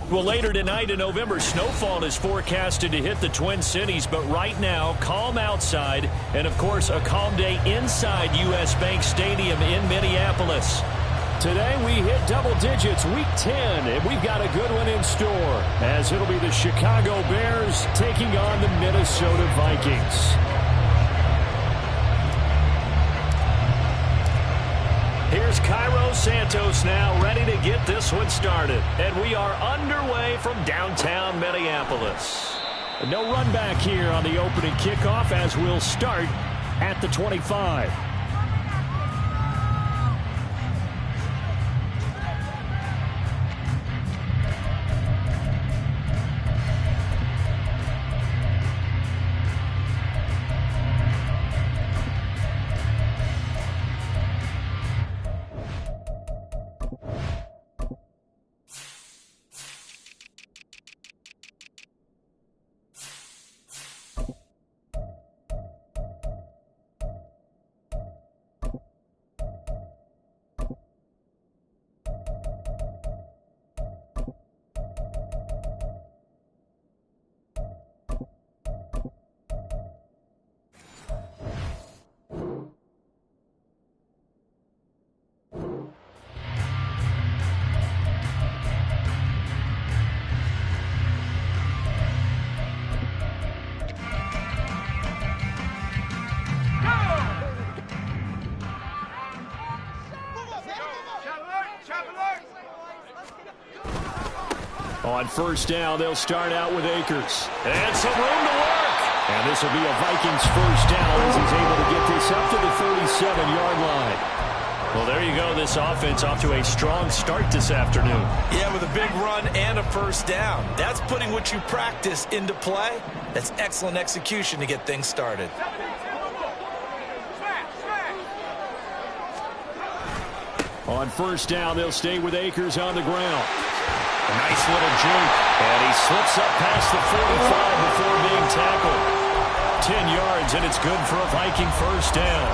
Well, later tonight in November, snowfall is forecasted to hit the Twin Cities, but right now, calm outside, and of course, a calm day inside U.S. Bank Stadium in Minneapolis. Today, we hit double digits, week 10, and we've got a good one in store, as it'll be the Chicago Bears taking on the Minnesota Vikings. Here's Cairo Santos now, ready to get this one started. And we are underway from downtown Minneapolis. No run back here on the opening kickoff as we'll start at the 25. On first down, they'll start out with Akers. And some room to work. And this will be a Vikings first down as he's able to get this up to the 37-yard line. Well, there you go. This offense off to a strong start this afternoon. Yeah, with a big run and a first down. That's putting what you practice into play. That's excellent execution to get things started. On first down, they'll stay with Akers on the ground. A nice little juke, and he slips up past the 45 before being tackled. 10 yards, and it's good for a Viking first down.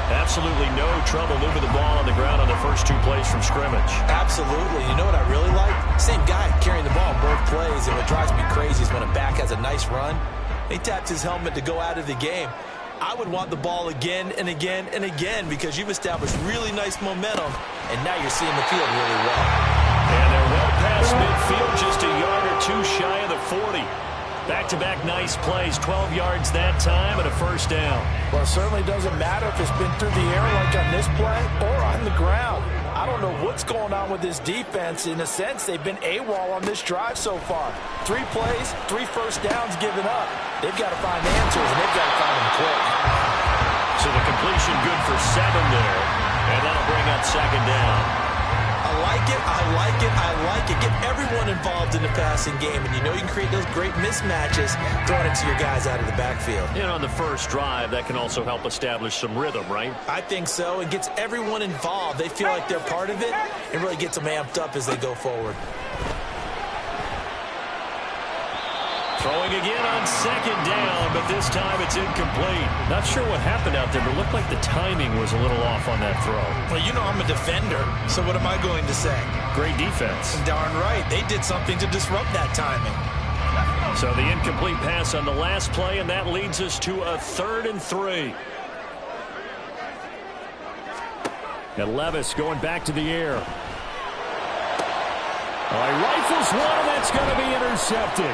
Absolutely no trouble moving the ball on the ground on the first two plays from scrimmage. Absolutely. You know what I really like? Same guy carrying the ball both plays, and what drives me crazy is when a back has a nice run, he taps his helmet to go out of the game. I would want the ball again and again and again because you've established really nice momentum, and now you're seeing the field really well. And they're well past midfield, just a yard or two shy of the 40. Back-to-back nice plays, 12 yards that time and a first down. Well, it certainly doesn't matter if it's been through the air like on this play or on the ground. I don't know what's going on with this defense. In a sense, they've been AWOL on this drive so far. 3 plays, 3 first downs given up. They've got to find answers, and they've got to find them quick. So the completion good for 7 there, and that'll bring up second down. I like it, I like it, I like it. Get everyone involved in the passing game, and you know you can create those great mismatches throwing it to your guys out of the backfield. And on the first drive, that can also help establish some rhythm, right? I think so. It gets everyone involved. They feel like they're part of it, and really gets them amped up as they go forward. Throwing again on second down, but this time it's incomplete. Not sure what happened out there, but it looked like the timing was a little off on that throw. Well, you know I'm a defender, so what am I going to say? Great defense. Darn right. They did something to disrupt that timing. So the incomplete pass on the last play, and that leads us to a 3rd and 3. And Levis going back to the air. He rifles one, and that's going to be intercepted.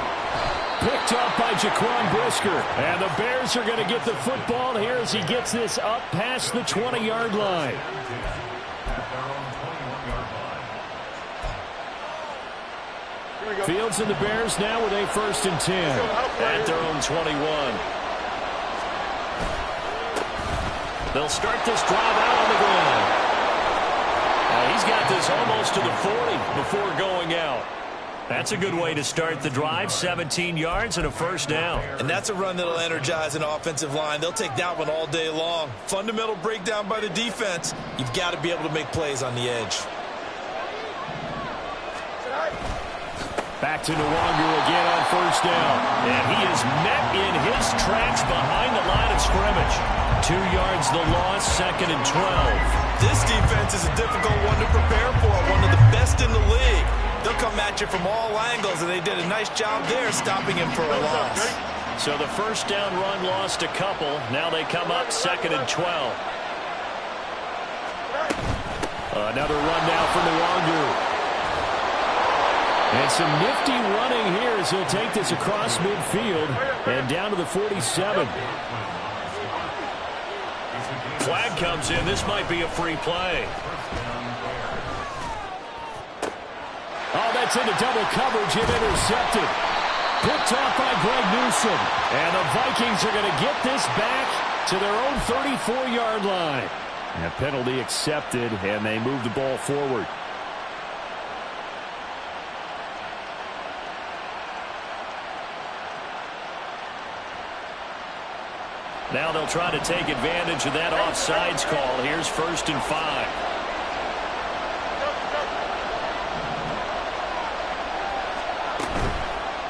Picked up by Jaquan Brisker. And the Bears are going to get the football here as he gets this up past the 20-yard line. Fields and the Bears now with a 1st and 10 at their own 21. They'll start this drive out on the ground. He's got this almost to the 40 before going out. That's a good way to start the drive. 17 yards and a first down. And that's a run that'll energize an offensive line. They'll take that one all day long. Fundamental breakdown by the defense. You've got to be able to make plays on the edge. Back to Nwangu again on first down. And he is met in his tracks behind the line of scrimmage. 2 yards the loss, 2nd and 12. This defense is a difficult one to prepare for. One of the best in the league. They'll come at you from all angles, and they did a nice job there stopping him for a loss. So the first down run lost a couple. Now they come up 2nd and 12. Another run now for Nwangu. And some nifty running here as he'll take this across midfield and down to the 47. Flag comes in. This might be a free play. Oh, that's into double coverage and intercepted. Picked off by Greg Newsome. And the Vikings are going to get this back to their own 34-yard line. A penalty accepted, and they move the ball forward. Now they'll try to take advantage of that offsides call. Here's 1st and 5.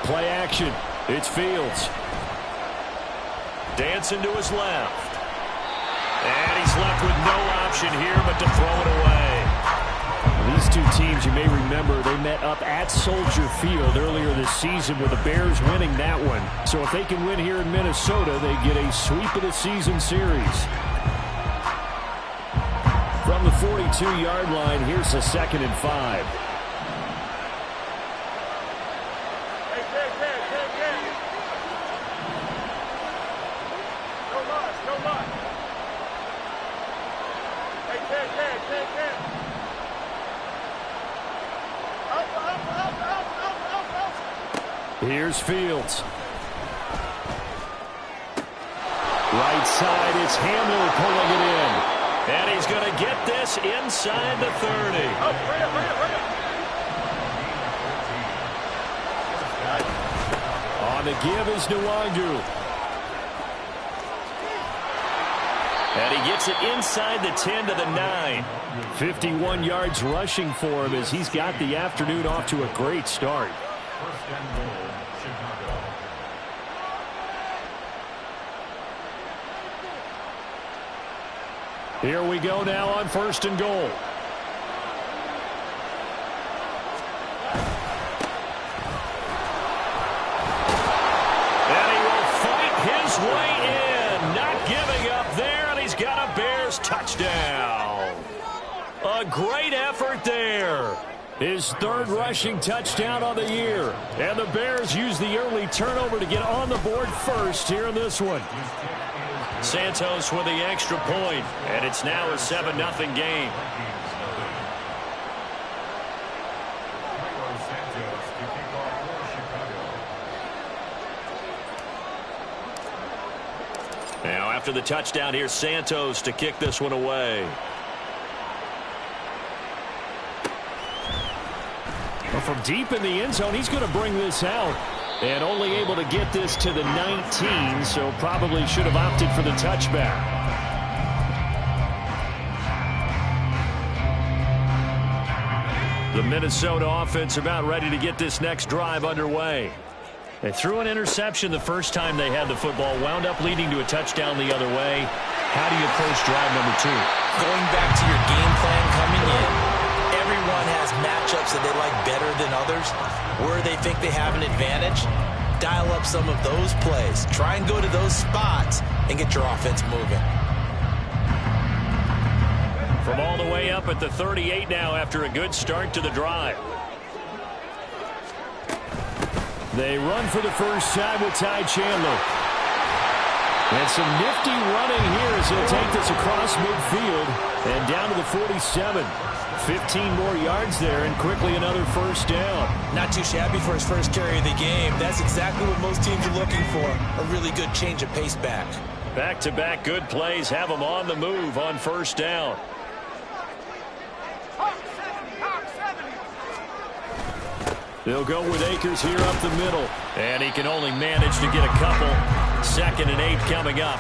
Play action. It's Fields. Dancing to his left. And he's left with no option here but to throw it away. These two teams, you may remember, they met up at Soldier Field earlier this season with the Bears winning that one. So if they can win here in Minnesota, they get a sweep of the season series. From the 42-yard line, here's a 2nd and 5. Here's Fields. Right side, it's Hamler pulling it in. And he's going to get this inside the 30. On the give is Nwangu. And he gets it inside the 10 to the 9. 51 yards rushing for him as he's got the afternoon off to a great start. Here we go now on 1st and goal. And he will fight his way in. Not giving up there, and he's got a Bears touchdown. A great effort there. His 3rd rushing touchdown on the year. And the Bears use the early turnover to get on the board first here in this one. Santos with the extra point, and it's now a 7-0 game. Now after the touchdown, here's Santos to kick this one away. Well, from deep in the end zone, he's going to bring this out. And only able to get this to the 19, so probably should have opted for the touchback. The Minnesota offense about ready to get this next drive underway. They threw an interception the first time they had the football, wound up leading to a touchdown the other way. How do you approach drive number 2? Going back to your game plan coming in, everyone has matchups that they like better than others. Where they think they have an advantage, dial up some of those plays. Try and go to those spots and get your offense moving. From all the way up at the 38 now after a good start to the drive. They run for the first time with Ty Chandler. And some nifty running here as he'll take this across midfield and down to the 47. 15 more yards there and quickly another first down. Not too shabby for his first carry of the game. That's exactly what most teams are looking for. A really good change of pace back. Back-to-back good plays have him on the move on first down. They'll go with Akers here up the middle. And he can only manage to get a couple. 2nd and 8 coming up.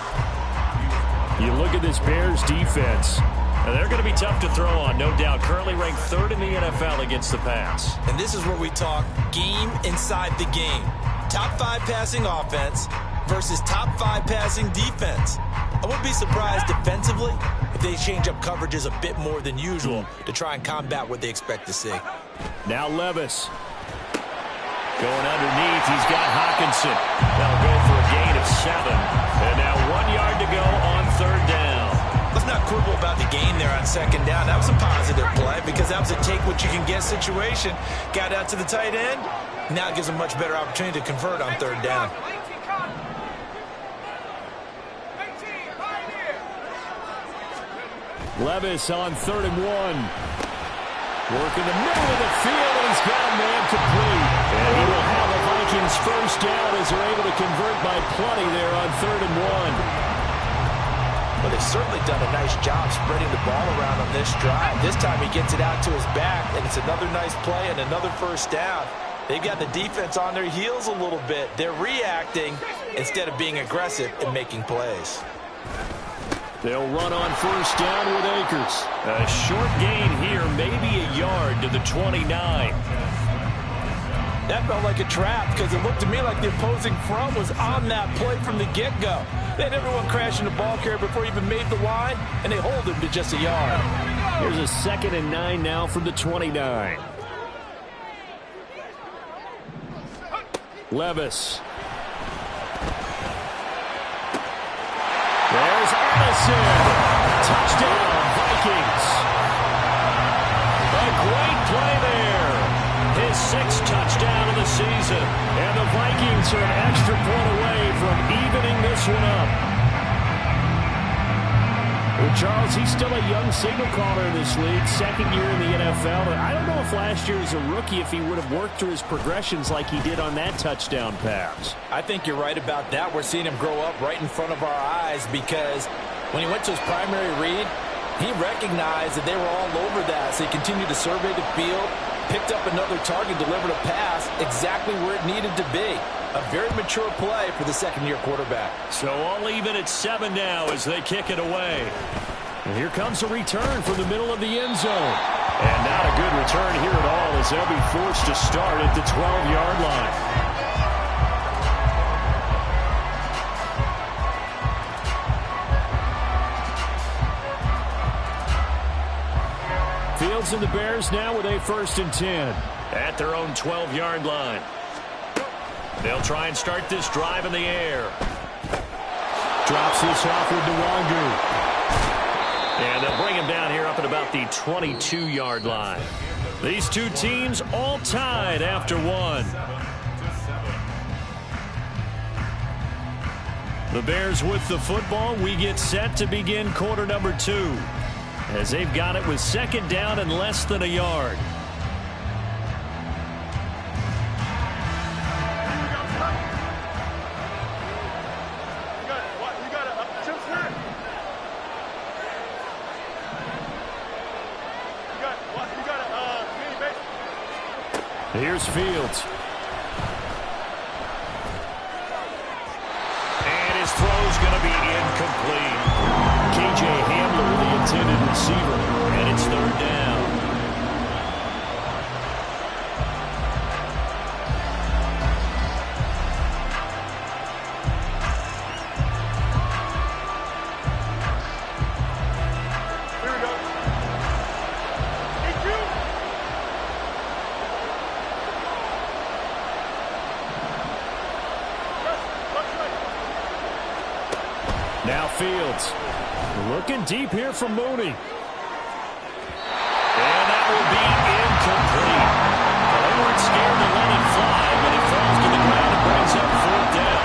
You look at this Bears defense. They're going to be tough to throw on, no doubt. Currently ranked 3rd in the NFL against the pass. And this is where we talk game inside the game. Top 5 passing offense versus top 5 passing defense. I wouldn't be surprised defensively if they change up coverages a bit more than usual to try and combat what they expect to see. Now Levis. Going underneath, he's got Hawkinson. That'll go for a gain of 7. And now 1 yard to go on 3rd down. Let's not quibble about the gain there on 2nd down. That was a positive play because that was a take-what-you-can-get situation. Got out to the tight end. Now it gives them much better opportunity to convert on 3rd down. Levis on 3rd and 1. Working the middle of the field, and he's got a man complete. And he will have a Vikings first down as they're able to convert by plenty there on 3rd and 1. Well, they've certainly done a nice job spreading the ball around on this drive. This time he gets it out to his back, and it's another nice play and another first down. They've got the defense on their heels a little bit. They're reacting instead of being aggressive and making plays. They'll run on first down with Akers. A short gain here, maybe a yard to the 29. That felt like a trap because it looked to me like the opposing front was on that play from the get-go. They had everyone crashing the ball carrier before he even made the line, and they hold him to just a yard. Here's a 2nd and 9 now from the 29. Levis. There's Addison. Touchdown, Vikings. A great play there. His 6th touchdown of the season. And the Vikings are an extra point away from evening this one up. Well, Charles, he's still a young signal caller in this league, 2nd year in the NFL. But I don't know if last year as a rookie, if he would have worked through his progressions like he did on that touchdown pass. I think you're right about that. We're seeing him grow up right in front of our eyes because when he went to his primary read, he recognized that they were all over that. So he continued to survey the field, picked up another target, delivered a pass exactly where it needed to be. A very mature play for the 2nd-year quarterback. So all even at 7 now as they kick it away. And here comes a return from the middle of the end zone. And not a good return here at all as they'll be forced to start at the 12-yard line. Fields and the Bears now with a 1st and 10 at their own 12-yard line. They'll try and start this drive in the air. Drops this off with DeWangu. And they'll bring him down here up at about the 22-yard line. These two teams all tied after 1. The Bears with the football. We get set to begin quarter number 2. As they've got it with 2nd down and less than a yard. Here's Fields. And his throw's going to be incomplete. K.J. Hamler, the intended receiver. And it's 3rd down. Now Fields. Looking deep here for Mooney. And that will be incomplete. They weren't scared to let it fly, but it falls to the ground and brings up 4th down.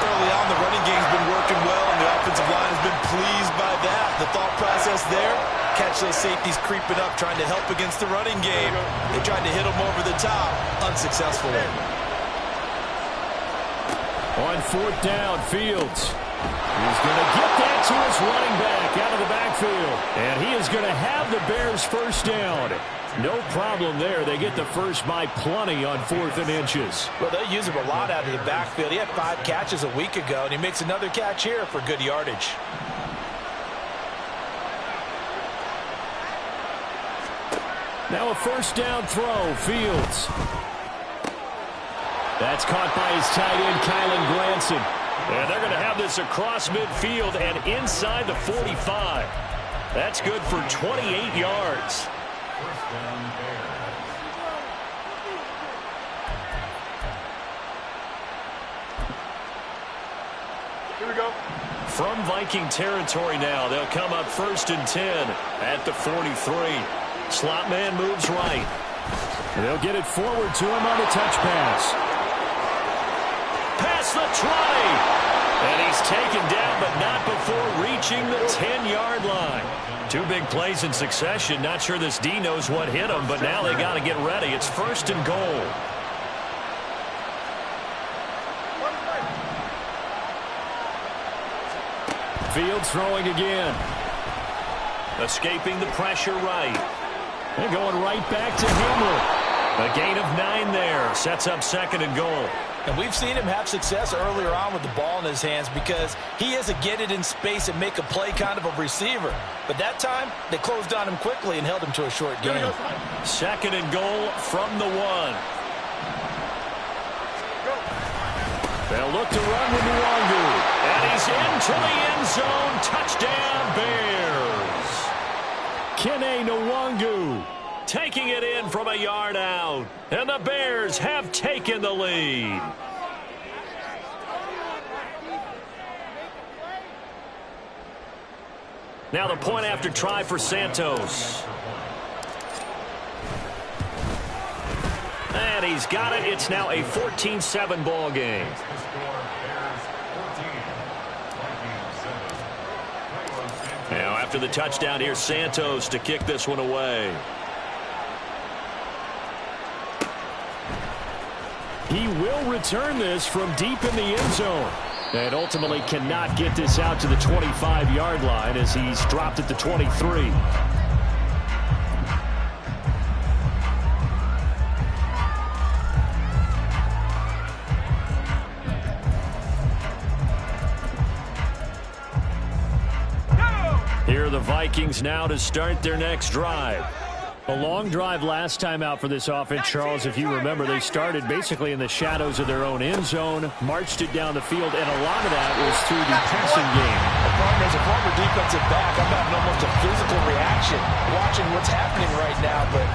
Early on, the running game's been working well, and the offensive line has been pleased by that. The thought process there, catch those safeties creeping up, trying to help against the running game. They tried to hit them over the top, unsuccessfully. On 4th down, Fields. He's going to get that to his running back out of the backfield. And he is going to have the Bears first down. No problem there. They get the first by plenty on 4th and inches. Well, they use him a lot out of the backfield. He had 5 catches a week ago, and he makes another catch here for good yardage. Now a first down throw, Fields. That's caught by his tight end, Kylan Granson. And they're going to have this across midfield and inside the 45. That's good for 28 yards. From Viking territory now, they'll come up 1st and 10 at the 43. Slot man moves right. They'll get it forward to him on the touch pass. Pass the 20. And he's taken down, but not before reaching the 10-yard line. 2 big plays in succession. Not sure this D knows what hit him, but now they got to get ready. It's 1st and goal. Fields throwing again. Escaping the pressure right. And going right back to Hamler. A gain of 9 there. Sets up 2nd and goal. And we've seen him have success earlier on with the ball in his hands because he is a get it in space and make a play kind of a receiver. But that time, they closed on him quickly and held him to a short gain. 2nd and goal from the 1. They'll look to run with Nwangu. And he's into the end zone. Touchdown, Bears. Kene Nwangu taking it in from a yard out. And the Bears have taken the lead. Now the point after try for Santos. And he's got it. It's now a 14-7 ball game. Now after the touchdown, here's Santos to kick this one away. He will return this from deep in the end zone. And ultimately cannot get this out to the 25-yard line as he's dropped at the 23. Here are the Vikings now to start their next drive. A long drive last time out for this offense, Charles. If you remember, they started basically in the shadows of their own end zone, marched it down the field, and a lot of that was through the passing game. As a former defensive back, I'm having almost a physical reaction watching what's happening right now. But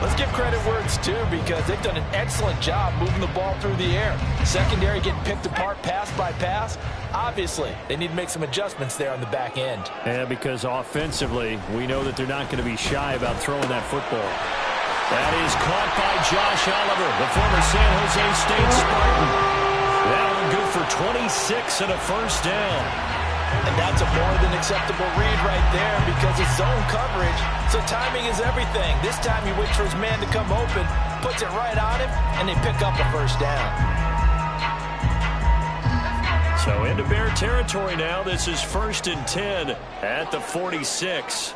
let's give credit where it's due because they've done an excellent job moving the ball through the air. Secondary getting picked apart pass by pass. Obviously, they need to make some adjustments there on the back end. Yeah, because offensively, we know that they're not going to be shy about throwing that football. That is caught by Josh Oliver, the former San Jose State Spartan. That one good for 26 and a 1st down. And that's a more than acceptable read right there because it's zone coverage, so timing is everything. This time he waits for his man to come open, puts it right on him, and they pick up a 1st down. So into Bear territory now. This is 1st and 10 at the 46.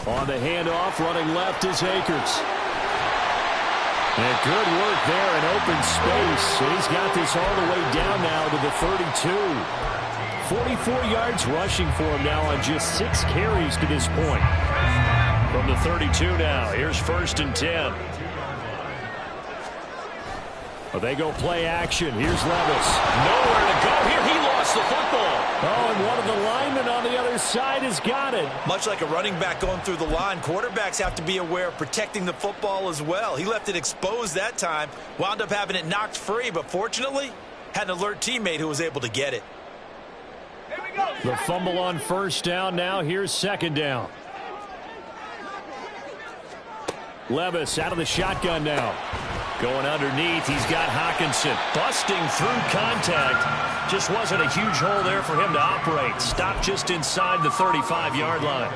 On the handoff, running left is Akers. And good work there in open space. He's got this all the way down now to the 32. 44 yards rushing for him now on just 6 carries to this point. From the 32 now, here's 1st and 10. Well, they go play action. Here's Levis. Nowhere to go here. He lost the football. Oh, and one of the linemen on the other side has got it. Much like a running back going through the line, quarterbacks have to be aware of protecting the football as well. He left it exposed that time, wound up having it knocked free, but fortunately, had an alert teammate who was able to get it. The fumble on 1st down now. Here's 2nd down. Levis out of the shotgun now. Going underneath, he's got Hockenson busting through contact. Just wasn't a huge hole there for him to operate. Stopped just inside the 35-yard line.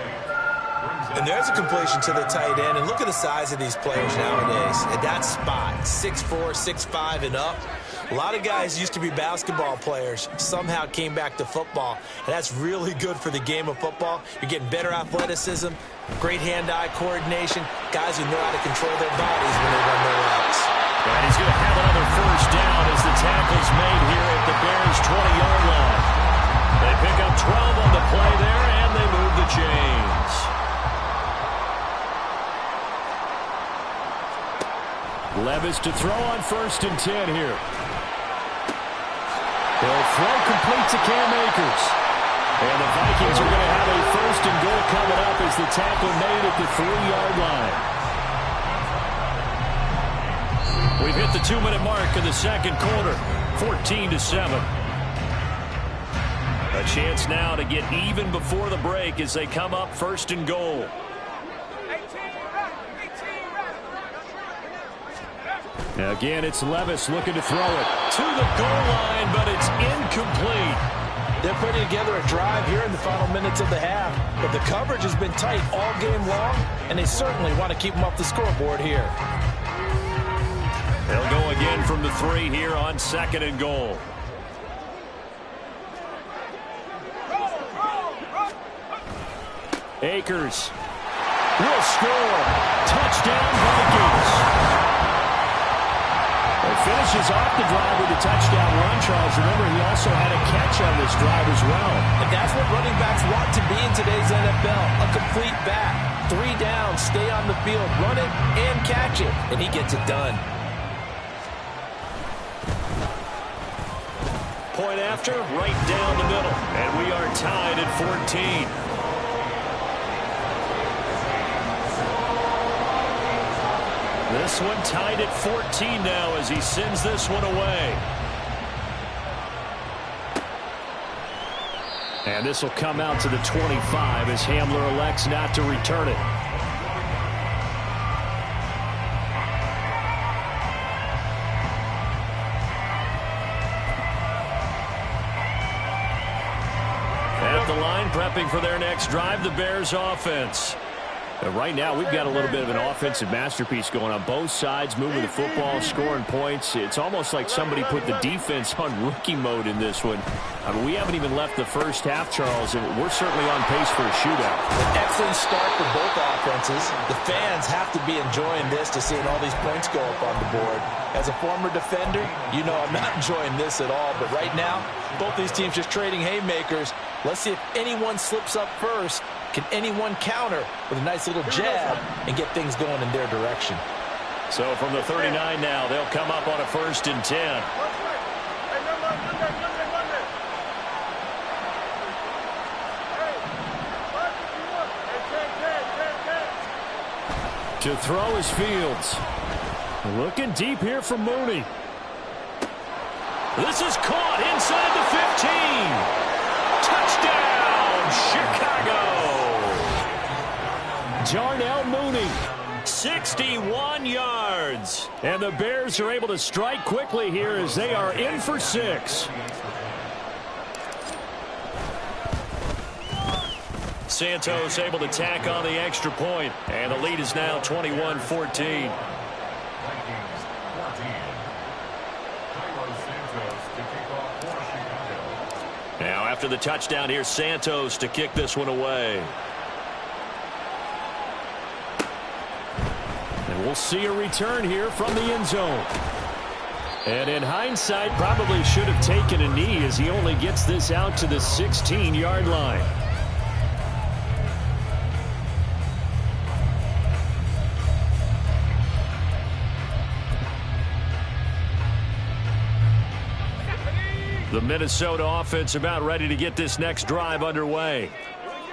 And there's a completion to the tight end. And look at the size of these players nowadays. At that spot, 6'4", 6'5", and up. A lot of guys used to be basketball players, somehow came back to football. And that's really good for the game of football. You're getting better athleticism, great hand-eye coordination, guys who know how to control their bodies when they run their routes. And he's going to have another 1st down as the tackle's made here at the Bears' 20-yard line. They pick up 12 on the play there, and they move the chains. Levis to throw on 1st and 10 here. They'll throw complete to Cam Akers. And the Vikings are going to have a 1st and goal coming up as the tackle made at the 3-yard line. We've hit the 2-minute mark of the second quarter, 14-7. A chance now to get even before the break as they come up first and goal. Again, it's Levis looking to throw it to the goal line, but it's incomplete. They're putting together a drive here in the final minutes of the half, but the coverage has been tight all game long, and they certainly want to keep them off the scoreboard here. They'll go again from the 3 here on second and goal. Akers will score. Touchdown, Vikings. It finishes off the drive with a touchdown run, Charles. Remember, he also had a catch on this drive as well. And that's what running backs want to be in today's NFL, a complete back. 3 down, stay on the field, run it, and catch it, and he gets it done. Point after, right down the middle. And we are tied at 14. This one tied at 14 now as he sends this one away. And this will come out to the 25 as Hamler elects not to return it. At the line, prepping for their next drive, the Bears offense. Right now, we've got a little bit of an offensive masterpiece going on both sides, moving the football, scoring points. It's almost like somebody put the defense on rookie mode in this one. I mean, we haven't even left the first half, Charles, and we're certainly on pace for a shootout. An excellent start for both offenses. The fans have to be enjoying this to seeing all these points go up on the board. As a former defender, you know I'm not enjoying this at all, but right now, both these teams just trading haymakers. Let's see if anyone slips up first. Can anyone counter with a nice little jab and get things going in their direction? So from the 39 now, they'll come up on a 1st and 10. To throw is Fields. Looking deep here for Mooney. This is caught inside the 15. Touchdown, Chicago. Darnell Mooney, 61 yards. And the Bears are able to strike quickly here as they are in for 6. Santos able to tack on the extra point, and the lead is now 21-14. Now after the touchdown, here's Santos to kick this one away. And we'll see a return here from the end zone. And in hindsight, probably should have taken a knee as he only gets this out to the 16-yard line. The Minnesota offense about ready to get this next drive underway.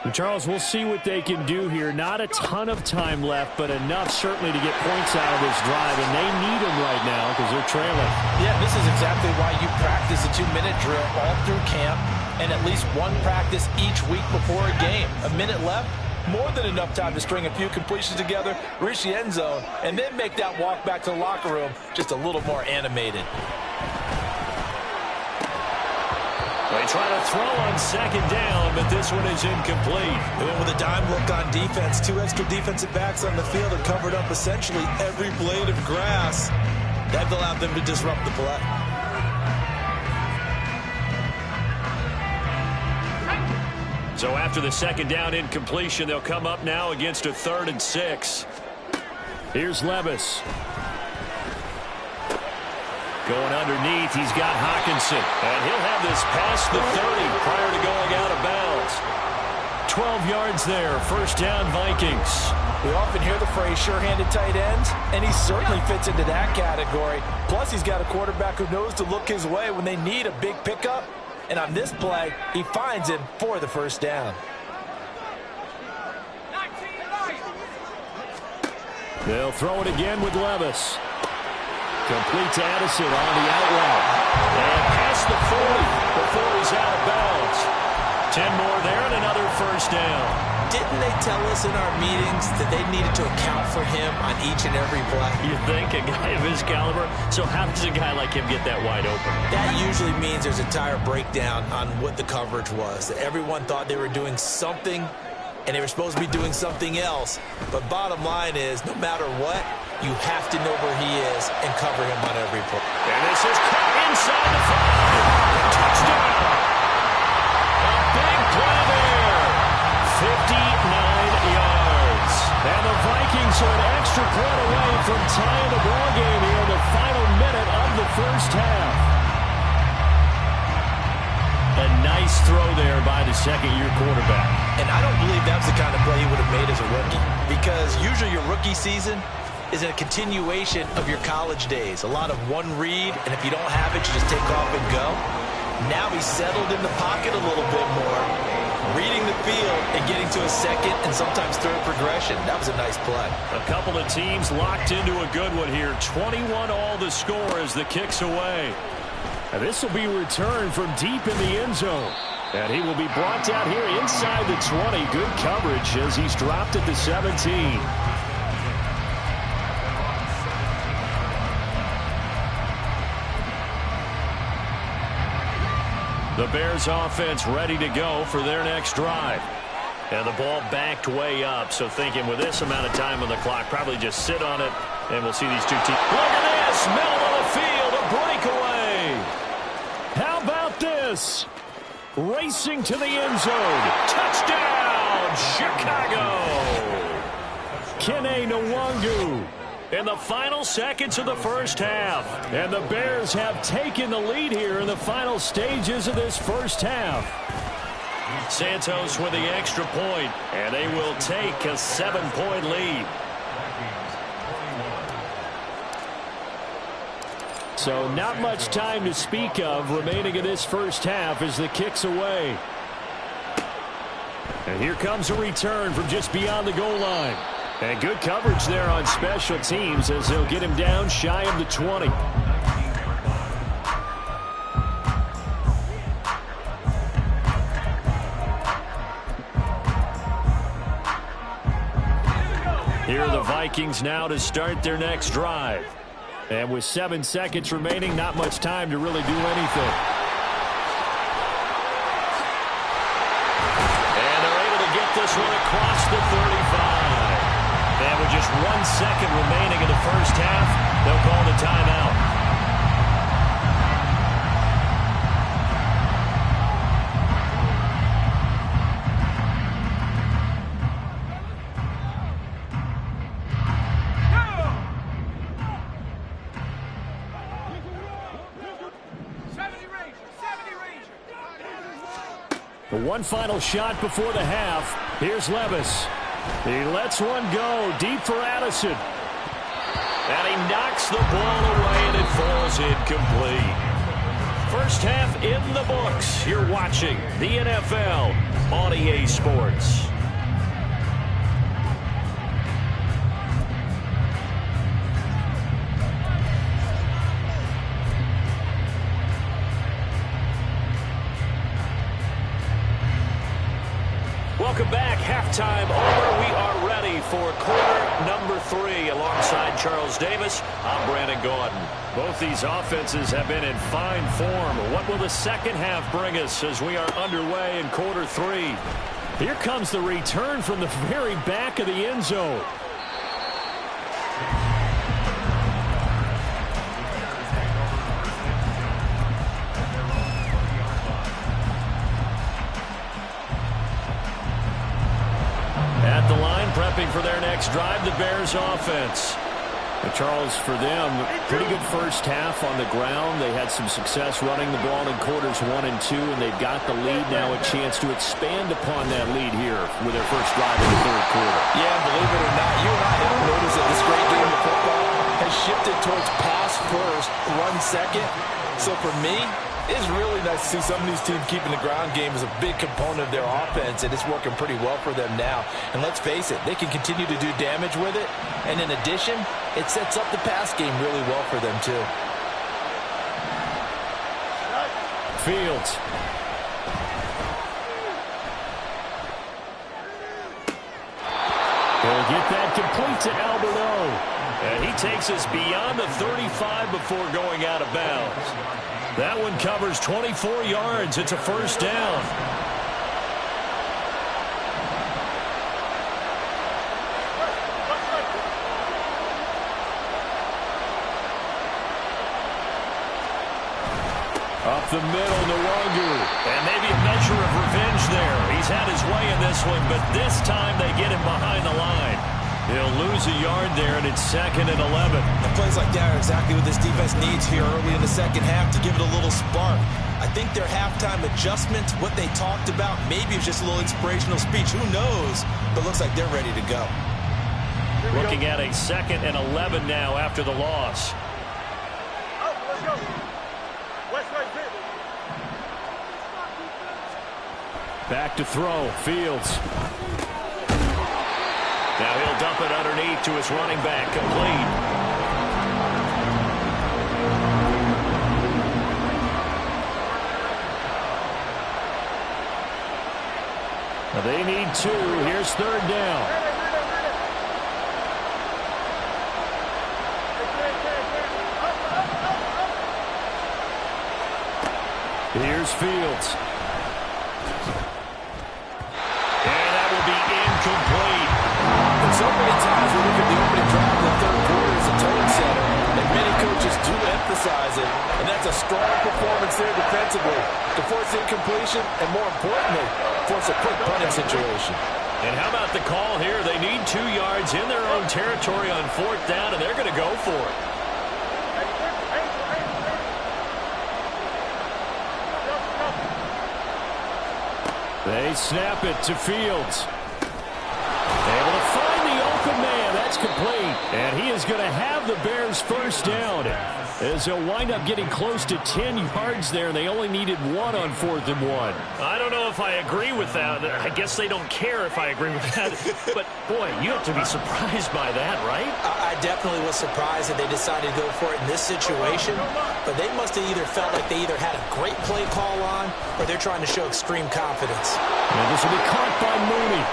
And Charles, we'll see what they can do here. Not a ton of time left, but enough certainly to get points out of this drive, and they need them right now because they're trailing. Yeah, this is exactly why you practice a 2-minute drill all through camp and at least one practice each week before a game. A minute left, more than enough time to string a few completions together, reach the end zone, and then make that walk back to the locker room just a little more animated. They try to throw on 2nd down, but this one is incomplete. They went with a dime look on defense. 2 extra defensive backs on the field and covered up essentially every blade of grass. That allowed them to disrupt the play. So after the 2nd down incompletion, they'll come up now against a 3rd and 6. Here's Levis. Going underneath, he's got Hawkinson. And he'll have this past the 30 prior to going out of bounds. 12 yards there, 1st down Vikings. We often hear the phrase sure-handed tight ends, and he certainly fits into that category. Plus, he's got a quarterback who knows to look his way when they need a big pickup. And on this play, he finds him for the 1st down. They'll throw it again with Levis. Complete to Addison on the out route. And past the 40 before he's out of bounds. 10 more there and another first down. Didn't they tell us in our meetings that they needed to account for him on each and every play? You think? A guy of his caliber? So how does a guy like him get that wide open? That usually means there's a entire breakdown on what the coverage was. That everyone thought they were doing something, and they were supposed to be doing something else. But bottom line is, no matter what, you have to know where he is and cover him on every play. And this is caught inside the 5. Touchdown! A big play there. 59 yards. And the Vikings are an extra point away from tying the ball game here in the final minute of the first half. A nice throw there by the second-year quarterback. And I don't believe that was the kind of play he would have made as a rookie, because usually your rookie season is a continuation of your college days. A lot of one read, and if you don't have it, you just take off and go. Now he's settled in the pocket a little bit more, reading the field and getting to a second and sometimes third progression. That was a nice play. A couple of teams locked into a good one here. 21 all the score as the kick's away. And this will be returned from deep in the end zone. And he will be brought down here inside the 20. Good coverage as he's dropped at the 17. The Bears offense ready to go for their next drive. And the ball backed way up. So thinking with this amount of time on the clock, probably just sit on it. And we'll see these two teams. Look at this. Middle of the field. A breakaway. How about this? Racing to the end zone. Touchdown, Chicago. Kene Nwangu in the final seconds of the first half. And the Bears have taken the lead here in the final stages of this first half. Santos with the extra point, and they will take a 7-point lead. So not much time to speak of remaining in this first half as the kick's away. And here comes a return from just beyond the goal line. And good coverage there on special teams as they'll get him down shy of the 20. Here are the Vikings now to start their next drive. And with 7 seconds remaining, not much time to really do anything. And they're able to get this one across the 35. And with just 1 second remaining in the first half, they'll call the timeout. The one final shot before the half. Here's Levis. He lets one go deep for Addison. And he knocks the ball away, and it falls incomplete. First half in the books. You're watching the NFL on EA Sports. Welcome back. Halftime over. We are ready for quarter number 3. Alongside Charles Davis, I'm Brandon Gordon. Both these offenses have been in fine form. What will the second half bring us as we are underway in quarter 3? Here comes the return from the very back of the end zone. At the line, prepping for their next drive, the Bears offense. And Charles, for them, pretty good first half on the ground. They had some success running the ball in quarters 1 and 2, and they've got the lead now, a chance to expand upon that lead here with their first drive in the third quarter. Yeah, believe it or not, you and I have noticed that this great game of football has shifted towards pass first, run second. So for me, It's really nice to see some of these teams keeping the ground game as a big component of their offense, and it's working pretty well for them now. And let's face it, they can continue to do damage with it. And in addition, it sets up the pass game really well for them, too. Fields. He'll get that complete to Alberto. And he takes us beyond the 35 before going out of bounds. That one covers 24 yards. It's a first down. Up the middle, Nwangu. And maybe a measure of revenge there. He's had his way in this one, but this time they get him behind the line. He'll lose a yard there, and it's 2nd and 11. And plays like that are exactly what this defense needs here early in the second half to give it a little spark. I think their halftime adjustment, what they talked about, maybe it was just a little inspirational speech. Who knows? But looks like they're ready to go. Looking at a 2nd and 11 now after the loss. Let's go. West right here. Back to throw. Fields. Now he'll dump it underneath to his running back, complete. Now they need 2. Here's 3rd down. Here's Fields. And that will be incomplete. So many times we look at the opening drive in the third quarter as a tone setter, and many coaches do emphasize it, and that's a strong performance there defensively to force incompletion and, more importantly, force a quick punting situation. And how about the call here? They need 2 yards in their own territory on 4th down, and they're going to go for it. They snap it to Fields. Able to find the open man. That's complete. And he is going to have the Bears first down as they'll wind up getting close to 10 yards there, and they only needed 1 on 4th and 1. I don't know if I agree with that. I guess they don't care if I agree with that. But, boy, you have to be surprised by that, right? I definitely was surprised that they decided to go for it in this situation, but they must have either felt like they either had a great play call on or they're trying to show extreme confidence. And this will be caught by Mooney.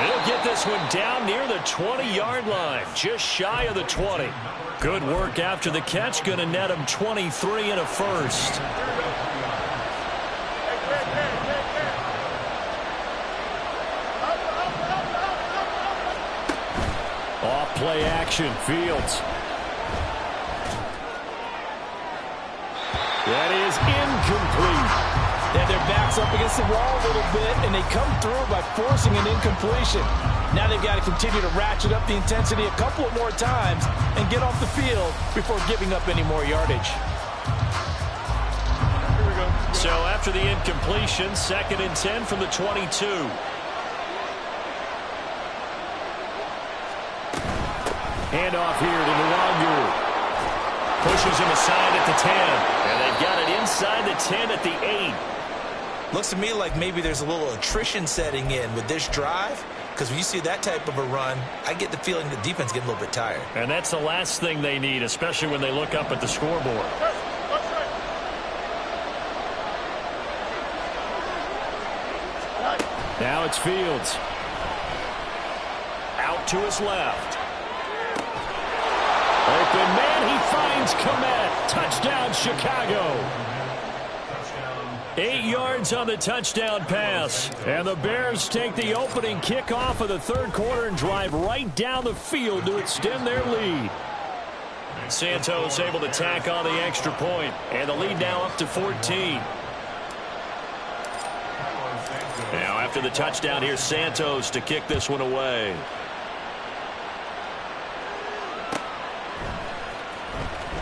He'll get this one down near the 20-yard line, just shy of the 20. Good work after the catch, going to net him 23 and a first. Off play action, Fields. That is incomplete. They have their backs up against the wall a little bit, and they come through by forcing an incompletion. Now they've got to continue to ratchet up the intensity a couple of more times and get off the field before giving up any more yardage. Here we go. So after the incompletion, 2nd and 10 from the 22. Handoff here to Nwangu. Pushes him aside at the 10. And they've got it inside the 10 at the 8. Looks to me like maybe there's a little attrition setting in with this drive, because when you see that type of a run, I get the feeling the defense getting a little bit tired. And that's the last thing they need, especially when they look up at the scoreboard. Now it's Fields. Out to his left. Open man, he finds Komet. Touchdown, Chicago. 8 yards on the touchdown pass. And the Bears take the opening kickoff of the third quarter and drive right down the field to extend their lead. Santos able to tack on the extra point, and the lead now up to 14. Now after the touchdown, here's Santos to kick this one away.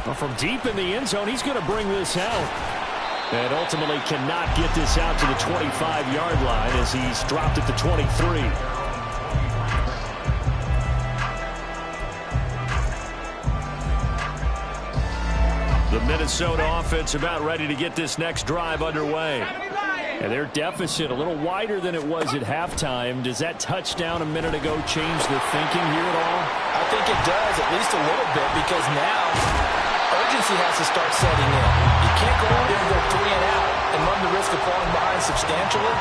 Well, from deep in the end zone, he's going to bring this out. And ultimately cannot get this out to the 25-yard line as he's dropped at the 23. The Minnesota offense about ready to get this next drive underway. And their deficit a little wider than it was at halftime. Does that touchdown a minute ago change the thinking here at all? I think it does, at least a little bit, because now urgency has to start setting in. You can't go out there and go 3 and out and run the risk of falling behind substantially,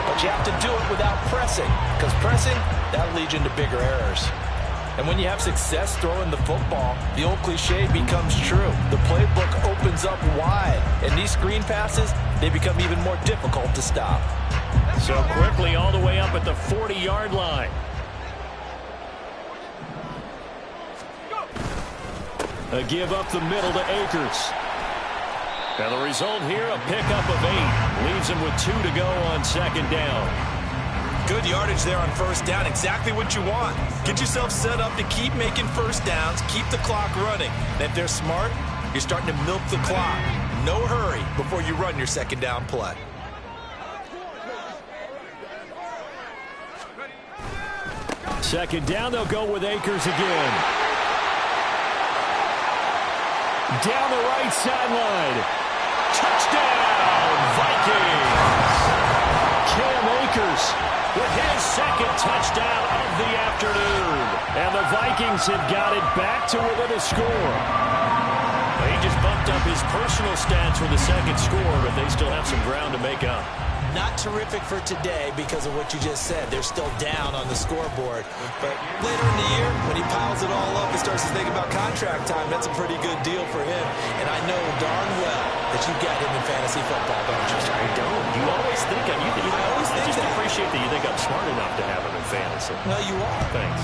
but you have to do it without pressing, because pressing, that'll lead you into bigger errors. And when you have success throwing the football, the old cliche becomes true. The playbook opens up wide, and these screen passes, they become even more difficult to stop. So quickly all the way up at the 40-yard line. A give up the middle to Akers. And the result here, a pickup of 8. Leaves him with 2 to go on second down. Good yardage there on first down. Exactly what you want. Get yourself set up to keep making first downs, keep the clock running. And if they're smart, you're starting to milk the clock. No hurry before you run your second down play. Second down, they'll go with Akers again. Down the right sideline. Touchdown, Vikings! Cam Akers with his second touchdown of the afternoon. And the Vikings have got it back to within a score. He just bumped up his personal stats for the second score, but they still have some ground to make up. Not terrific for today because of what you just said. They're still down on the scoreboard. But later in the year, when he piles it all up and starts to think about contract time, that's a pretty good deal for him. And I know darn well that you've got him in fantasy football, don't you? I don't. You always think I just appreciate that you think I'm smart enough to have him in fantasy. No, you are. Thanks.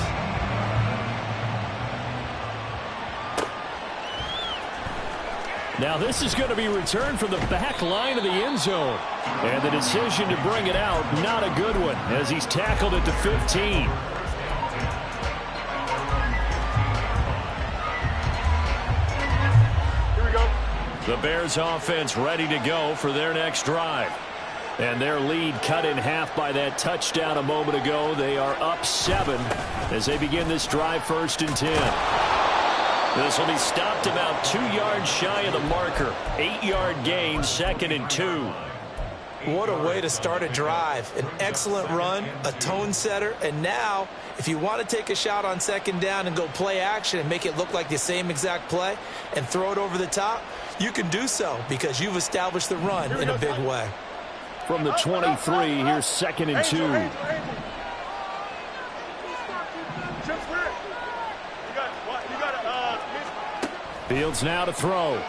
Now this is going to be returned from the back line of the end zone. And the decision to bring it out, not a good one, as he's tackled at the 15. Here we go. The Bears offense ready to go for their next drive. And their lead cut in half by that touchdown a moment ago. They are up 7 as they begin this drive, 1st and 10. This will be stopped about 2 yards shy of the marker. 8-yard gain, 2nd and 2. What a way to start a drive. An excellent run, a tone setter, and now if you want to take a shot on second down and go play action and make it look like the same exact play and throw it over the top, you can do so because you've established the run in a big way. From the 23, here's 2nd and 2. Fields now to throw.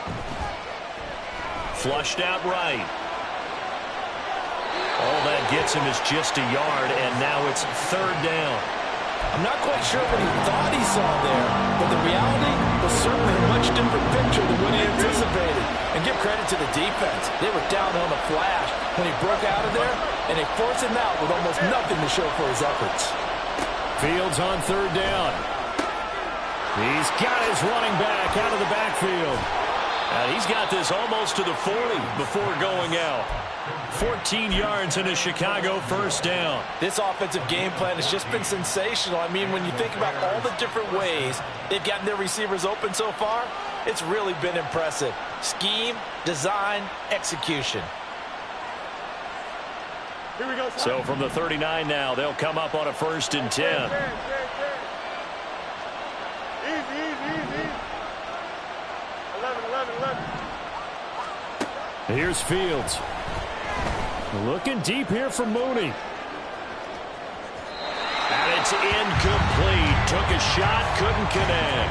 Flushed out right. All that gets him is just a yard, and now it's 3rd down. I'm not quite sure what he thought he saw there, but the reality was certainly a much different picture than what he anticipated. And give credit to the defense. They were down on the flash when he broke out of there, and they forced him out with almost nothing to show for his efforts. Fields on 3rd down. He's got his running back out of the backfield. And he's got this almost to the 40 before going out. 14 yards in a Chicago 1st down. This offensive game plan has just been sensational. I mean, when you think about all the different ways they've gotten their receivers open so far, it's really been impressive. Scheme, design, execution. Here we go. So from the 39 now, they'll come up on a 1st and 10. Easy. 11. Here's Fields. Looking deep here for Mooney. And it's incomplete. Took a shot, couldn't connect.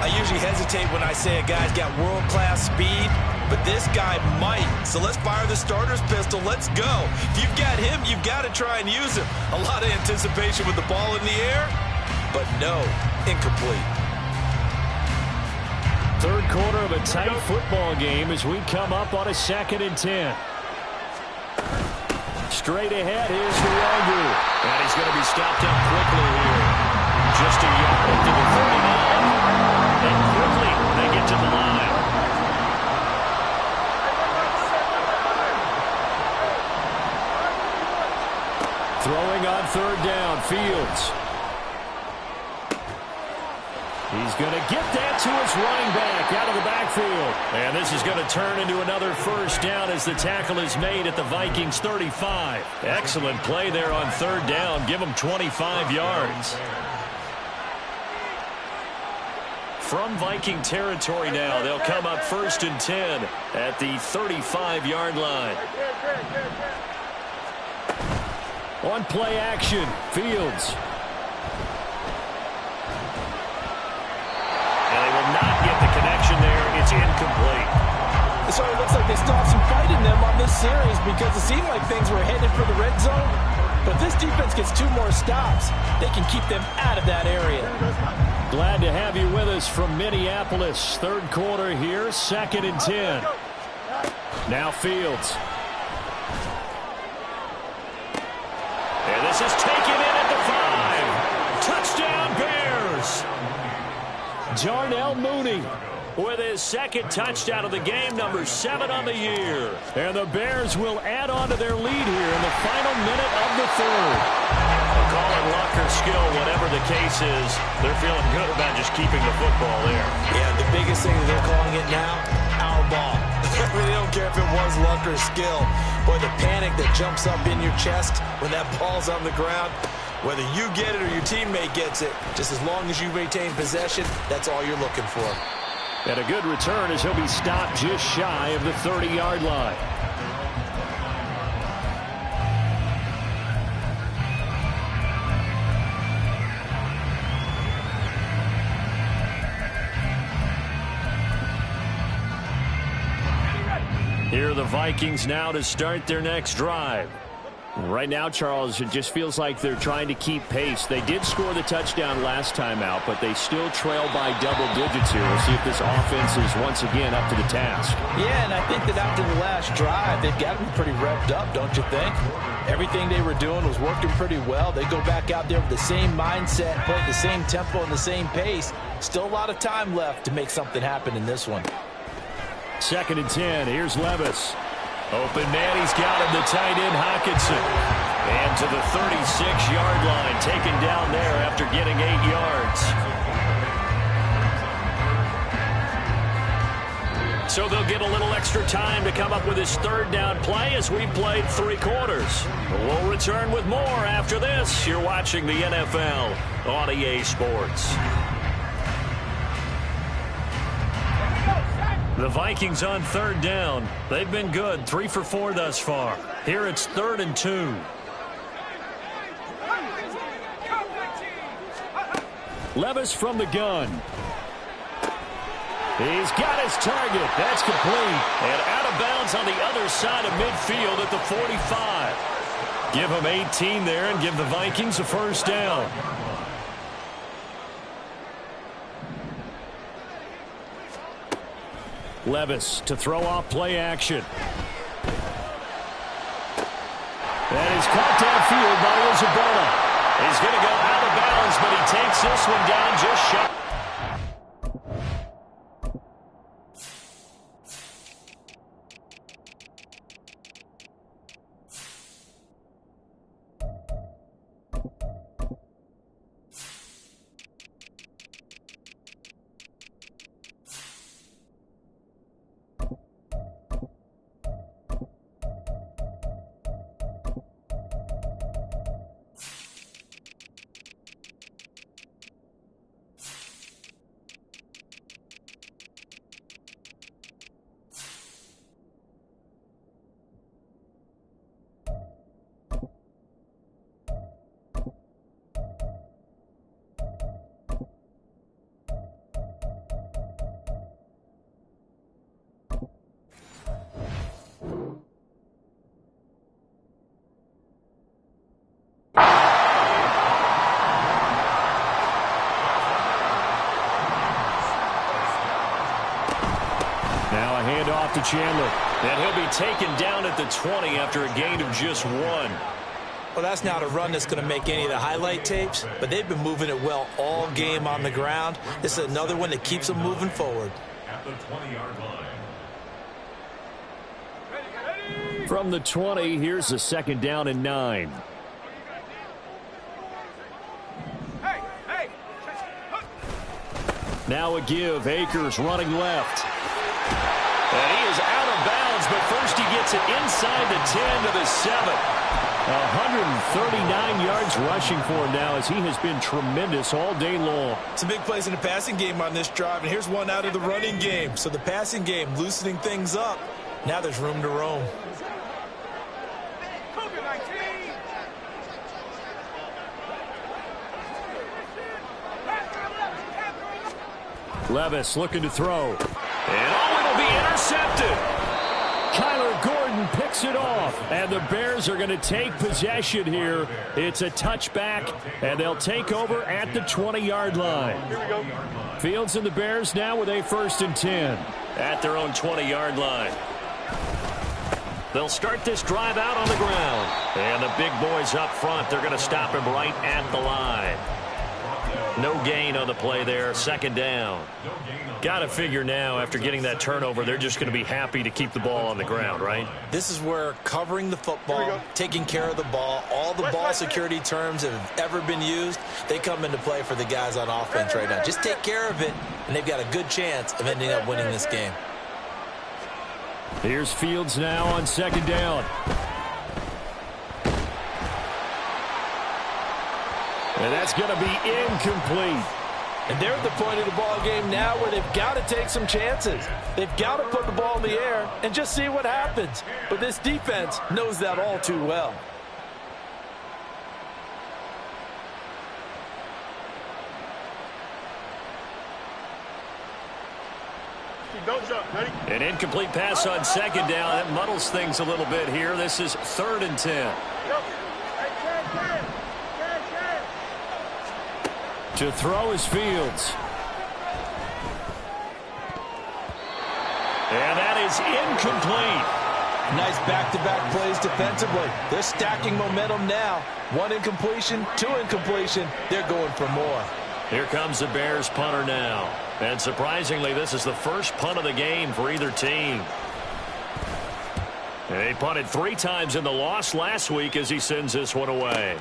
I usually hesitate when I say a guy's got world-class speed, but this guy might. So let's fire the starter's pistol. Let's go. If you've got him, you've got to try and use him. A lot of anticipation with the ball in the air, but no, incomplete. 3rd quarter of a tight football game as we come up on a 2nd and 10. Straight ahead is Luongo. And he's going to be stopped up quickly here. Just a yard into the 39. And quickly they get to the line. Throwing on 3rd down, Fields. He's going to get that to his running back out of the backfield. And this is going to turn into another first down as the tackle is made at the Vikings 35. Excellent play there on third down. Give them 25 yards. From Viking territory now, they'll come up 1st and 10 at the 35-yard line. On play action, Fields. And they will not get the connection there. It's incomplete. So it looks like they still have some fight in them on this series because it seemed like things were headed for the red zone. But this defense gets 2 more stops. They can keep them out of that area. Glad to have you with us from Minneapolis. Third quarter here, 2nd and 10. Now Fields. And this is taken in at the 5. Touchdown Bears. Darnell Mooney with his 2nd touchdown of the game, number 7 on the year. And the Bears will add on to their lead here in the final minute of the 3rd. I'll call it luck or skill, whatever the case is. They're feeling good about just keeping the football there. Yeah, the biggest thing that they're calling it now, our ball. They don't care if it was luck or skill. Boy, the panic that jumps up in your chest when that ball's on the ground, whether you get it or your teammate gets it, just as long as you maintain possession, that's all you're looking for. And a good return as he'll be stopped just shy of the 30-yard line. Here are the Vikings now to start their next drive. Right now, Charles, it just feels like they're trying to keep pace. They did score the touchdown last time out, but they still trail by double digits here. We'll see if this offense is once again up to the task. Yeah, and I think that after the last drive, they've got to be pretty revved up, don't you think? Everything they were doing was working pretty well. They go back out there with the same mindset, play the same tempo and the same pace. Still a lot of time left to make something happen in this one. 2nd and 10. Here's Levis. Open man, he's got him, the tight end, Hockenson. And to the 36-yard line, taken down there after getting 8 yards. So they'll get a little extra time to come up with his 3rd down play as we played 3 quarters. We'll return with more after this. You're watching the NFL on EA Sports. The Vikings on 3rd down. They've been good, 3 for 4 thus far. Here it's 3rd and 2. Levis from the gun. He's got his target. That's complete. And out of bounds on the other side of midfield at the 45. Give him 18 there and give the Vikings a 1st down. Levis to throw off play action. That is caught downfield by Isabella. He's going to go out of bounds, but he takes this one down just short. Off to Chandler. And he'll be taken down at the 20 after a gain of just 1. Well, that's not a run that's going to make any of the highlight tapes, but they've been moving it well all game on the ground. This is another one that keeps them moving forward. At the 20-yard line. From the 20, here's a 2nd down and 9. Now a give. Akers running left. And he is out of bounds, but first he gets it inside the 10 to the 7. 139 yards rushing for him now as he has been tremendous all day long. Some big plays in the passing game on this drive, and here's one out of the running game. So the passing game loosening things up. Now there's room to roam. Levis looking to throw. And it'll be intercepted. Kyler Gordon picks it off. And the Bears are going to take possession here. It's a touchback, and they'll take over at the 20-yard line. Here we go. Fields and the Bears now with a 1st and 10. At their own 20-yard line. They'll start this drive out on the ground. And the big boys up front, they're going to stop him right at the line. No gain on the play there. 2nd down. Got to figure now, after getting that turnover, they're just going to be happy to keep the ball on the ground, right? This is where covering the football, taking care of the ball, all the ball security terms that have ever been used, they come into play for the guys on offense right now. Just take care of it, and they've got a good chance of ending up winning this game. Here's Fields now on 2nd down. And that's going to be incomplete. And they're at the point of the ball game now where they've got to take some chances. They've got to put the ball in the air and just see what happens. But this defense knows that all too well. Don't jump. Ready? An incomplete pass on 2nd down. That muddles things a little bit here. This is 3rd and 10. To throw is Fields. And that is incomplete. Nice back-to-back plays defensively. They're stacking momentum now. 1 incompletion, 2 incompletion. They're going for more. Here comes the Bears punter now. And surprisingly, this is the first punt of the game for either team. They punted 3 times in the loss last week as he sends this one away.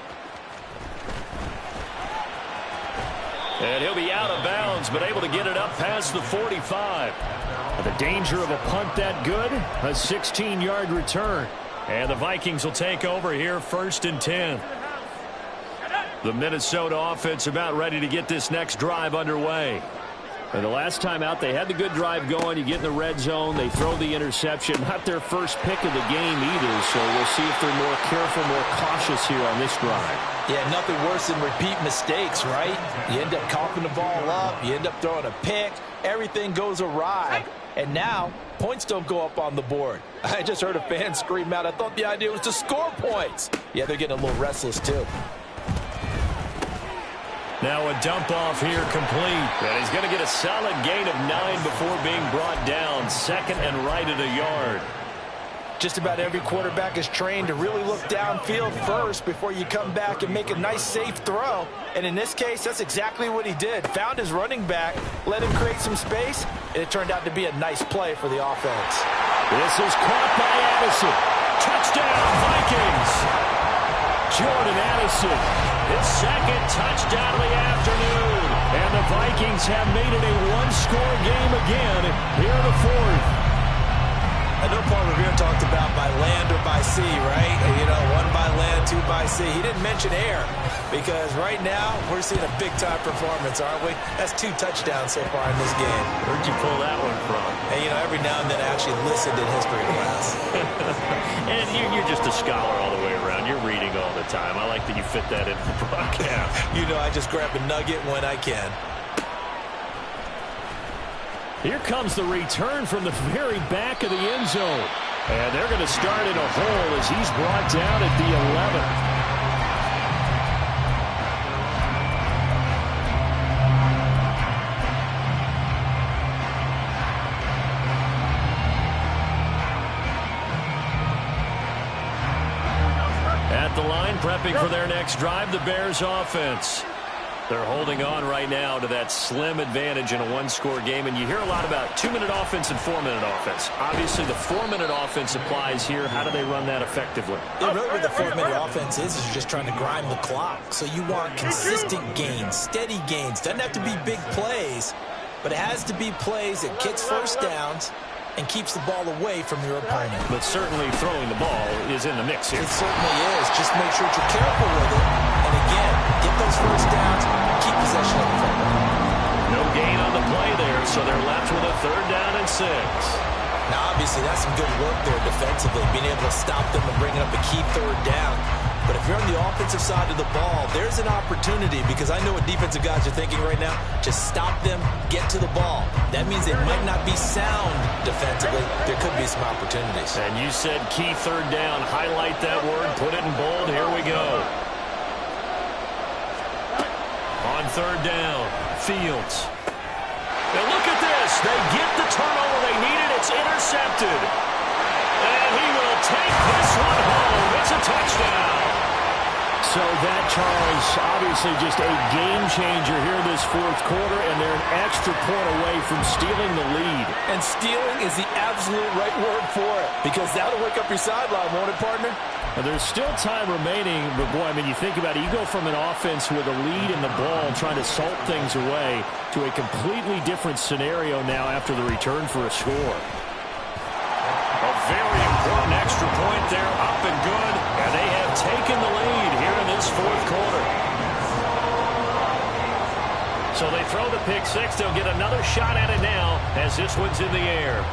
And he'll be out of bounds, but able to get it up past the 45. The danger of a punt that good, a 16-yard return. And the Vikings will take over here, 1st and 10. The Minnesota offense about ready to get this next drive underway. And the last time out, they had the good drive going. You get in the red zone, they throw the interception. Not their first pick of the game either, so we'll see if they're more careful, more cautious here on this drive. Yeah, nothing worse than repeat mistakes, right? You end up coughing the ball up, you end up throwing a pick, everything goes awry. And now, points don't go up on the board. I just heard a fan scream out, I thought the idea was to score points. Yeah, they're getting a little restless too. Now a dump off here complete. And he's going to get a solid gain of 9 before being brought down. 2nd and right at a yard. Just about every quarterback is trained to really look downfield first before you come back and make a nice, safe throw. And in this case, that's exactly what he did. Found his running back, let him create some space, and it turned out to be a nice play for the offense. This is caught by Addison. Touchdown, Vikings. Jordan Addison. His 2nd touchdown of the afternoon. And the Vikings have made it a 1-score game again here in the 4th. I know Paul Revere talked about by land or by sea, right? You know, 1 by land, 2 by sea. He didn't mention air because right now we're seeing a big-time performance, aren't we? That's 2 touchdowns so far in this game. Where'd you pull that one from? And, you know, every now and then I actually listened in history class. And you're just a scholar all the way around. You're reading all the time. I like that you fit that in for broadcast. You know, I just grab a nugget when I can. Here comes the return from the very back of the end zone. And they're going to start in a hole as he's brought down at the 11. At the line, prepping for their next drive, the Bears offense. They're holding on right now to that slim advantage in a 1-score game. And you hear a lot about 2-minute offense and 4-minute offense. Obviously, the 4-minute offense applies here. How do they run that effectively? Yeah, really what the 4-minute offense is you're just trying to grind the clock. So you want consistent gains, steady gains. Doesn't have to be big plays, but it has to be plays that gets first downs and keeps the ball away from your opponent. But certainly throwing the ball is in the mix here. It certainly is. Just make sure that you're careful with it. And again, get those first downs, keep possession of the football. No gain on the play there, so they're left with a 3rd down and 6. Now, obviously, that's some good work there defensively, being able to stop them and bringing up a key 3rd down. But if you're on the offensive side of the ball, there's an opportunity, because I know what defensive guys are thinking right now. Just stop them, get to the ball. That means they might not be sound defensively. There could be some opportunities. And you said key 3rd down. Highlight that word, put it in bold. Here we go. On 3rd down, Fields. And look at this. They get the turnover they needed. It's intercepted. And he will take this one home. It's a touchdown. So that, Charles, obviously just a game changer here in this 4th quarter, and they're an extra point away from stealing the lead. And stealing is the absolute right word for it, because that'll wake up your sideline, won't it, partner? Well, there's still time remaining, but boy, I mean, you think about it, you go from an offense with a lead in the ball trying to salt things away to a completely different scenario now after the return for a score. A very important extra point there, up and good, and they have taken the lead here in this 4th quarter. So they throw the pick 6. They'll get another shot at it now as this one's in the air.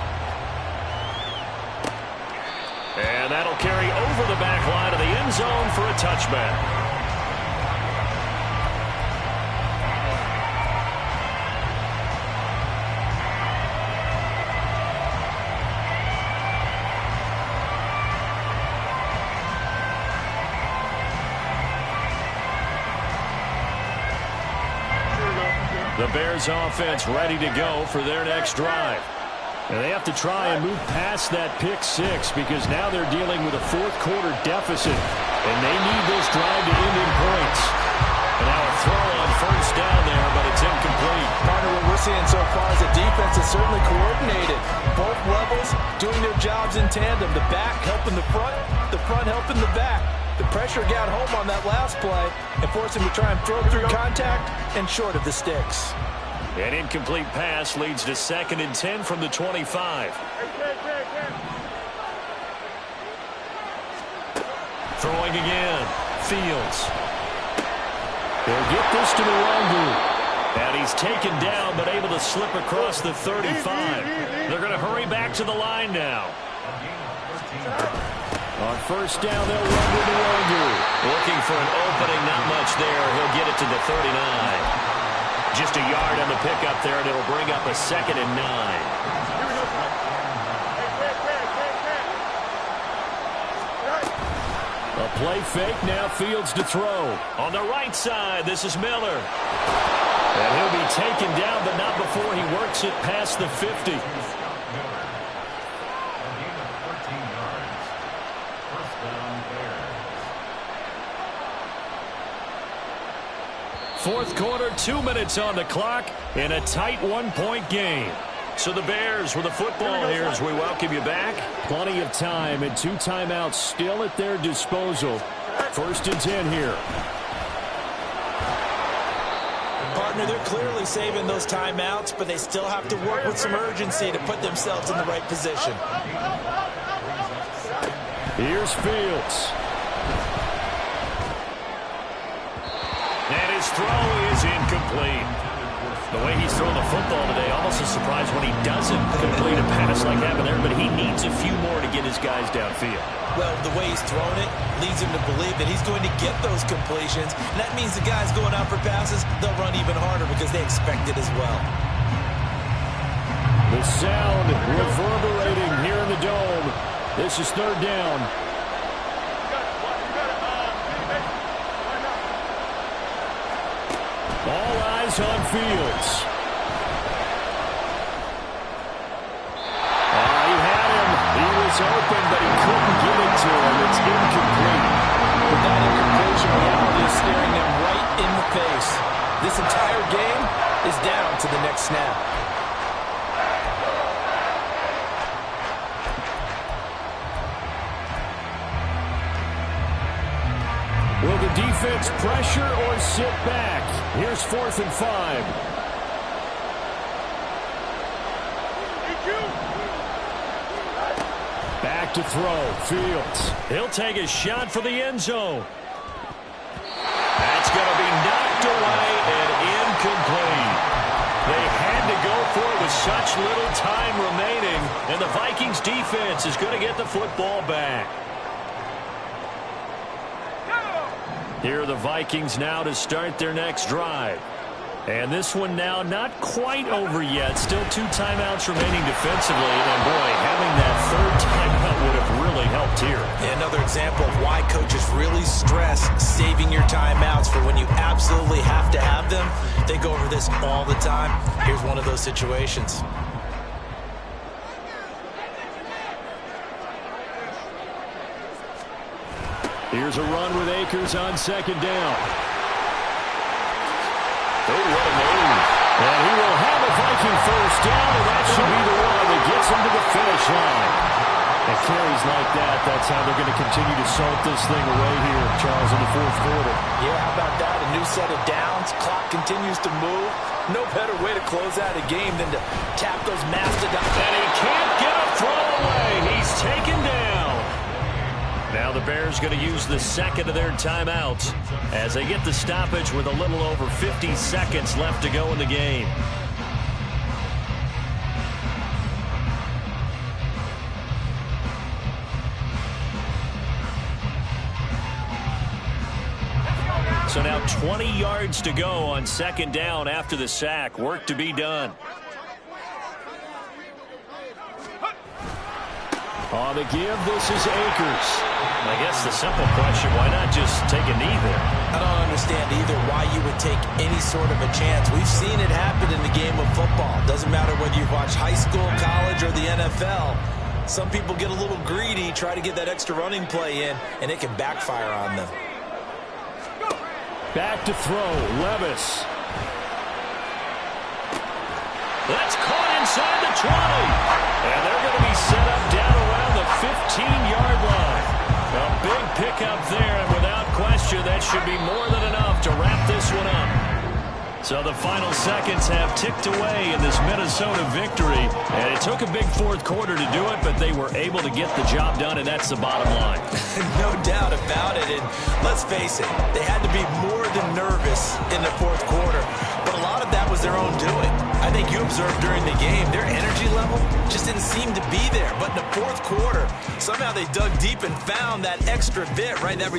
And that'll carry over the back line of the end zone for a touchback. The Bears offense ready to go for their next drive. And they have to try and move past that pick 6 because now they're dealing with a 4th quarter deficit. And they need this drive to end in points. And now a throw on 1st down there, but it's incomplete. Partner, what we're seeing so far is the defense is certainly coordinated. Both levels doing their jobs in tandem. The back helping the front helping the back. The pressure got home on that last play and forced him to try and throw through contact and short of the sticks. An incomplete pass leads to 2nd and 10 from the 25. Throwing again. Fields. They'll get this to the wrong group. And he's taken down but able to slip across the 35. They're going to hurry back to the line now. On 1st down, they'll run with the wrong group. Looking for an opening, not much there. He'll get it to the 39. Just a yard on the pickup there, and it'll bring up a 2nd and 9. A play fake, now Fields to throw. On the right side, this is Miller. And he'll be taken down, but not before he works it past the 50. 4th quarter, 2 minutes on the clock in a tight 1-point game. So the Bears with the football here as we welcome you back. Plenty of time and 2 timeouts still at their disposal. 1st and 10 here. Partner, they're clearly saving those timeouts, but they still have to work with some urgency to put themselves in the right position. Here's Fields. And his throw is incomplete. The way he's throwing the football today, almost a surprise when he doesn't complete a pass like that there, but he needs a few more to get his guys downfield. Well, the way he's throwing it leads him to believe that he's going to get those completions. And that means the guys going out for passes, they'll run even harder because they expect it as well. The sound reverberating here in the dome. This is 3rd down. All eyes on Fields. He had him. He was open, but he couldn't get it to him. It's incomplete. But that incompletion reality is staring them right in the face. This entire game is down to the next snap. Will the defense pressure or sit back? Here's 4th and 5. to throw. Fields. He'll take a shot for the end zone. That's going to be knocked away and incomplete. They had to go for it with such little time remaining, and the Vikings defense is going to get the football back. Here are the Vikings now to start their next drive. And this one now not quite over yet. Still 2 timeouts remaining defensively. And, boy, having that third timeout would have really helped here. Yeah, another example of why coaches really stress saving your timeouts for when you absolutely have to have them. They go over this all the time. Here's one of those situations. Here's a run with Akers on second down. Oh, what a move. And he will have a Viking first down, and that should be the one that gets him to the finish line. And carries like that, that's how they're going to continue to salt this thing away here, Charles, in the fourth quarter. Yeah, how about that? A new set of downs. Clock continues to move. No better way to close out a game than to tap those mastodons. And he can't get a throw away. He's taken down. Now the Bears going to use the second of their timeouts as they get the stoppage with a little over 50 seconds left to go in the game. So now 20 yards to go on second down after the sack. Work to be done. On the give, this is Akers. I guess the simple question, why not just take a knee there? I don't understand either why you would take any sort of a chance. We've seen it happen in the game of football. Doesn't matter whether you watch high school, college, or the NFL. Some people get a little greedy, try to get that extra running play in, and it can backfire on them. Back to throw, Levis. That's caught inside the 20. And they're going to be set up down around the 15-yard line. A big pickup there, and without question, that should be more than enough to wrap this one up. So the final seconds have ticked away in this Minnesota victory. And it took a big fourth quarter to do it, but they were able to get the job done, and that's the bottom line. No doubt about it. And let's face it, they had to be more than nervous in the fourth quarter. But a lot of that was their own doing. I think you observed during the game, their energy level just didn't seem to be there. But in the fourth quarter, somehow they dug deep and found that extra bit, right? That